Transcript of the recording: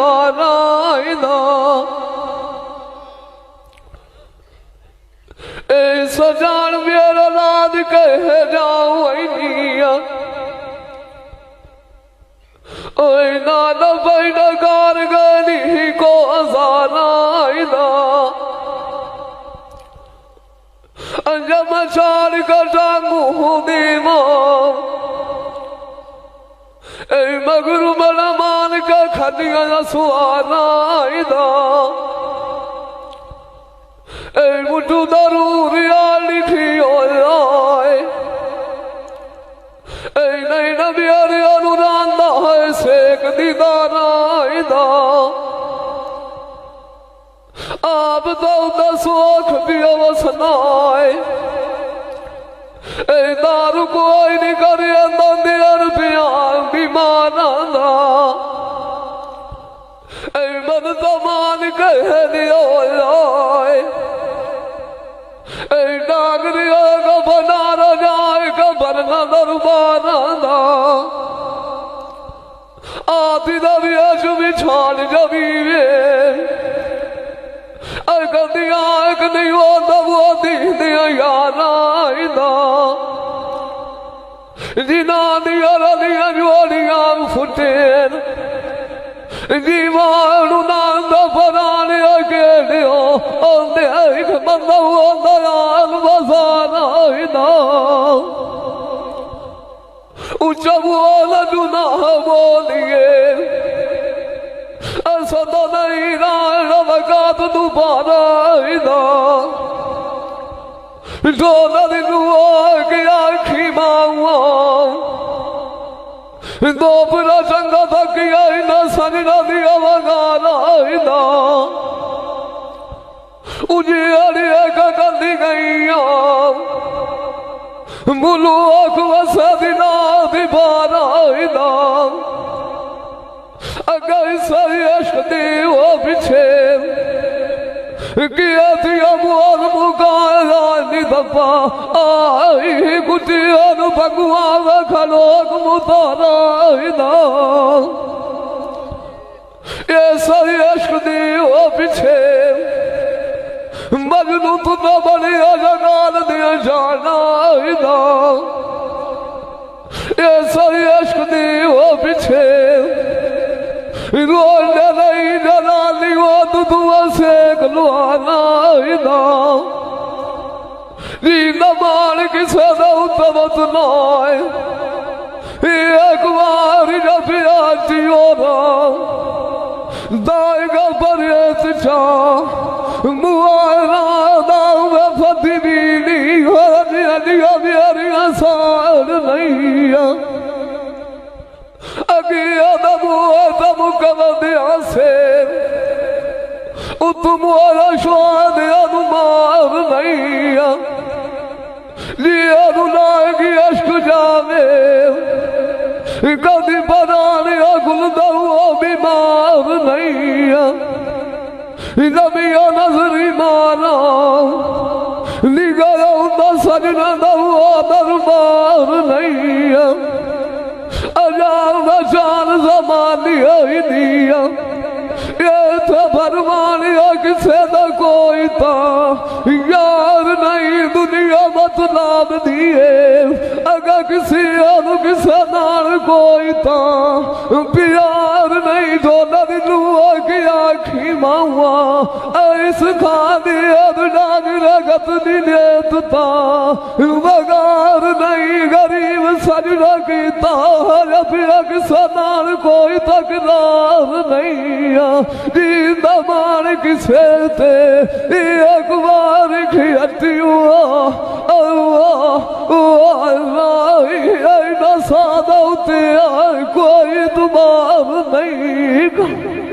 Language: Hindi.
बनाइदा ए सजान मेरा लाद कह जाऊं ओए नाना बैठा कार गनी को अजानाइदा अंजम चार कटा मुँह दीमो ए मगरू बड़ा मान का खदिया सुआनाइदा ए मुठू दरूर याली थी ओए ए नहीं नबी अरे अनुरांदा है सेक दीदाराइदा आप तो दस आँख दिया वसनाए ए दारू कोई नहीं करे अंदर बयान बीमाना ए मन तमान कह दियो ए डागरिया का बना जाए का बनना दरबारा आती दबी अशुभी छाल जबी वे कदिया एक नहीं हो तब वो दिया यारा जिना दिया रलिया जोड़िया फुटेन जीवाणु नांद पराने अकेले ओंदे एक बंदा वो दयाल बसाना ऊंचा बोला जुना बोलिए सदा नहीं राण वकात दोबारा डोला दिलुआ के आखी माऊआ दोपरा चंगा थक न सजना दिया वगारा उजी अड़िया का कंदी गई मुलू आख वसा दिना दिबारा अगर सारी अशदी वो पीछे किया दिया मोर मुकाया निदपा आई गुटिया नु भगवान खलोक मुतारा ये सारी अशदी वो पीछे मजनू तू न बनिया जगाल दिया जाना ये सारी अशदी वो पीछे रोज नहीं जलाली वो दुआ से गलवाना नींद मार की सदा उतमत नाय एक बार जब आती हो दाएगा पर चा मुआरा दाऊ में फती बीनी हो दिया मेरी आसान नहीं से तुम स्वाद अनुमार नहीं लिया रुलाएगी अश्क जावे कभी बनाने गुल दो बीमार नहीं नबिया नजरी मारा निगरा सजना दो दरबार नहीं अजान जान जमानी दिया ये तो फरमानिया किसे न कोई था यार नहीं दुनिया मतलब दिए अगर किसी और किसे नाल कोई था प्यार नहीं तो नदिलुआ की आखी मावा ऐस खा दिया डाग रगत दिलेत था बगार नहीं गरीब सजना की किसे नाल कोई तकरार नहीं जींदा मान किसे थे एक बार खियती हुआ सादा कोई तुम्हार नहीं